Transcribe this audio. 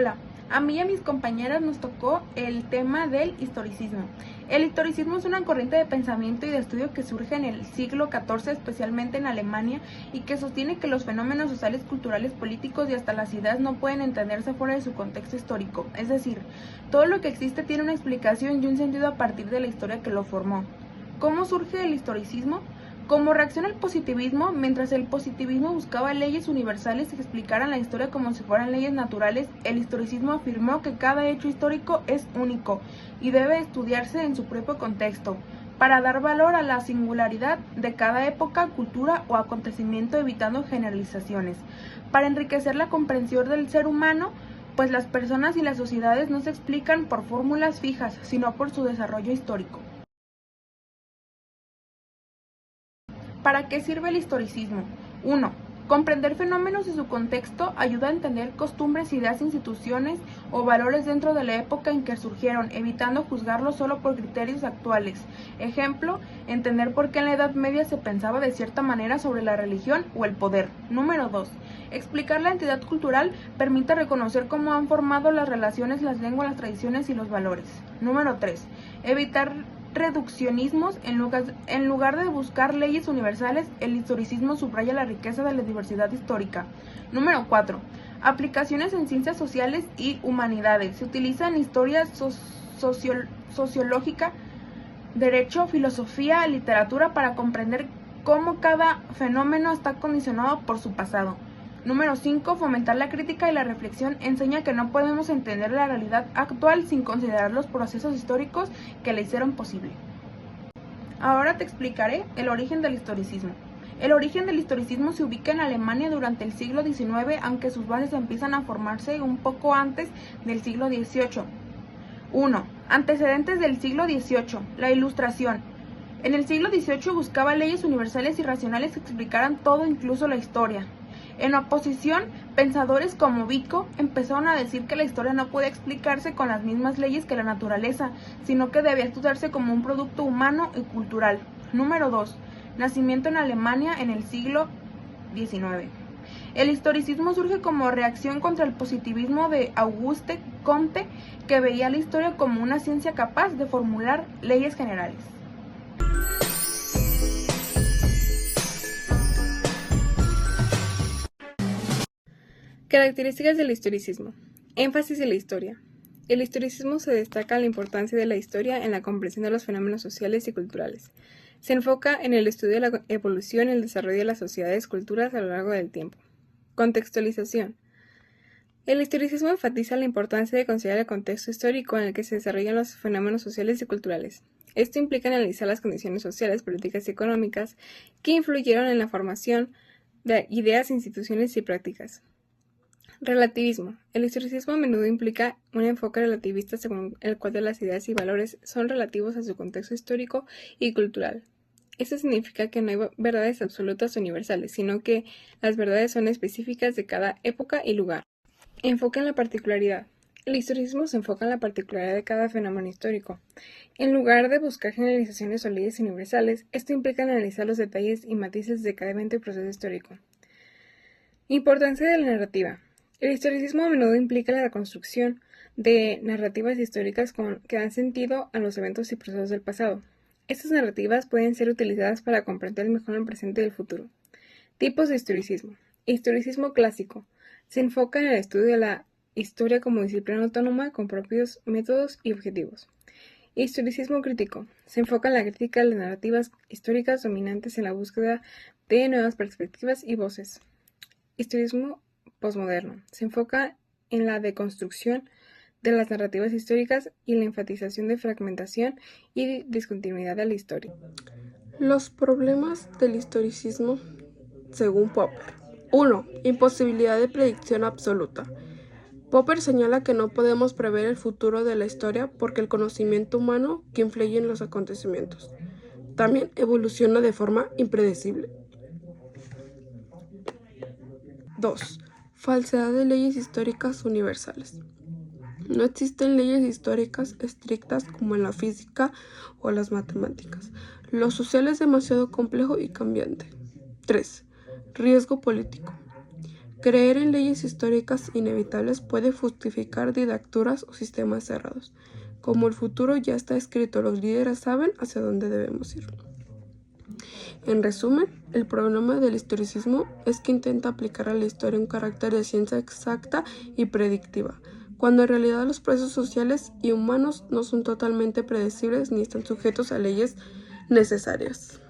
Hola, a mí y a mis compañeras nos tocó el tema del historicismo. El historicismo es una corriente de pensamiento y de estudio que surge en el siglo XIV, especialmente en Alemania, y que sostiene que los fenómenos sociales, culturales, políticos y hasta las ideas no pueden entenderse fuera de su contexto histórico. Es decir, todo lo que existe tiene una explicación y un sentido a partir de la historia que lo formó. ¿Cómo surge el historicismo? Como reacción al positivismo, mientras el positivismo buscaba leyes universales que explicaran la historia como si fueran leyes naturales, el historicismo afirmó que cada hecho histórico es único y debe estudiarse en su propio contexto, para dar valor a la singularidad de cada época, cultura o acontecimiento, evitando generalizaciones, para enriquecer la comprensión del ser humano, pues las personas y las sociedades no se explican por fórmulas fijas, sino por su desarrollo histórico. ¿Para qué sirve el historicismo? 1. Comprender fenómenos y su contexto ayuda a entender costumbres, ideas, instituciones o valores dentro de la época en que surgieron, evitando juzgarlos solo por criterios actuales. Ejemplo, entender por qué en la Edad Media se pensaba de cierta manera sobre la religión o el poder. Número 2. Explicar la entidad cultural permite reconocer cómo han formado las relaciones, las lenguas, las tradiciones y los valores. Número 3. Evitar reduccionismos. En lugar de buscar leyes universales, el historicismo subraya la riqueza de la diversidad histórica. Número 4. Aplicaciones en ciencias sociales y humanidades. Se utiliza en historia sociológica, derecho, filosofía, literatura para comprender cómo cada fenómeno está condicionado por su pasado. Número 5. Fomentar la crítica y la reflexión enseña que no podemos entender la realidad actual sin considerar los procesos históricos que la hicieron posible. Ahora te explicaré el origen del historicismo. El origen del historicismo se ubica en Alemania durante el siglo XIX, aunque sus bases empiezan a formarse un poco antes del siglo XVIII. 1. Antecedentes del siglo XVIII. La Ilustración. En el siglo XVIII buscaba leyes universales y racionales que explicaran todo, incluso la historia. En oposición, pensadores como Vico empezaron a decir que la historia no puede explicarse con las mismas leyes que la naturaleza, sino que debía estudiarse como un producto humano y cultural. Número 2. Nacimiento en Alemania en el siglo XIX. El historicismo surge como reacción contra el positivismo de Auguste Comte, que veía la historia como una ciencia capaz de formular leyes generales. Características del historicismo. Énfasis en la historia. El historicismo se destaca la importancia de la historia en la comprensión de los fenómenos sociales y culturales. Se enfoca en el estudio de la evolución y el desarrollo de las sociedades y culturas a lo largo del tiempo. Contextualización. El historicismo enfatiza la importancia de considerar el contexto histórico en el que se desarrollan los fenómenos sociales y culturales. Esto implica analizar las condiciones sociales, políticas y económicas que influyeron en la formación de ideas, instituciones y prácticas. Relativismo. El historicismo a menudo implica un enfoque relativista según el cual las ideas y valores son relativos a su contexto histórico y cultural. Esto significa que no hay verdades absolutas o universales, sino que las verdades son específicas de cada época y lugar. Enfoque en la particularidad. El historicismo se enfoca en la particularidad de cada fenómeno histórico. En lugar de buscar generalizaciones o leyes universales, esto implica analizar los detalles y matices de cada evento y proceso histórico. Importancia de la narrativa. El historicismo a menudo implica la construcción de narrativas históricas que dan sentido a los eventos y procesos del pasado. Estas narrativas pueden ser utilizadas para comprender mejor el presente y el futuro. Tipos de historicismo. Historicismo clásico. Se enfoca en el estudio de la historia como disciplina autónoma con propios métodos y objetivos. Historicismo crítico. Se enfoca en la crítica de las narrativas históricas dominantes en la búsqueda de nuevas perspectivas y voces. Historismo posmoderno. Se enfoca en la deconstrucción de las narrativas históricas y la enfatización de fragmentación y discontinuidad de la historia. Los problemas del historicismo, según Popper. 1. Imposibilidad de predicción absoluta. Popper señala que no podemos prever el futuro de la historia porque el conocimiento humano que influye en los acontecimientos también evoluciona de forma impredecible. 2. Falsedad de leyes históricas universales. No existen leyes históricas estrictas como en la física o las matemáticas. Lo social es demasiado complejo y cambiante. 3. Riesgo político. Creer en leyes históricas inevitables puede justificar didacturas o sistemas cerrados. Como el futuro ya está escrito, los líderes saben hacia dónde debemos ir. En resumen, el problema del historicismo es que intenta aplicar a la historia un carácter de ciencia exacta y predictiva, cuando en realidad los procesos sociales y humanos no son totalmente predecibles ni están sujetos a leyes necesarias.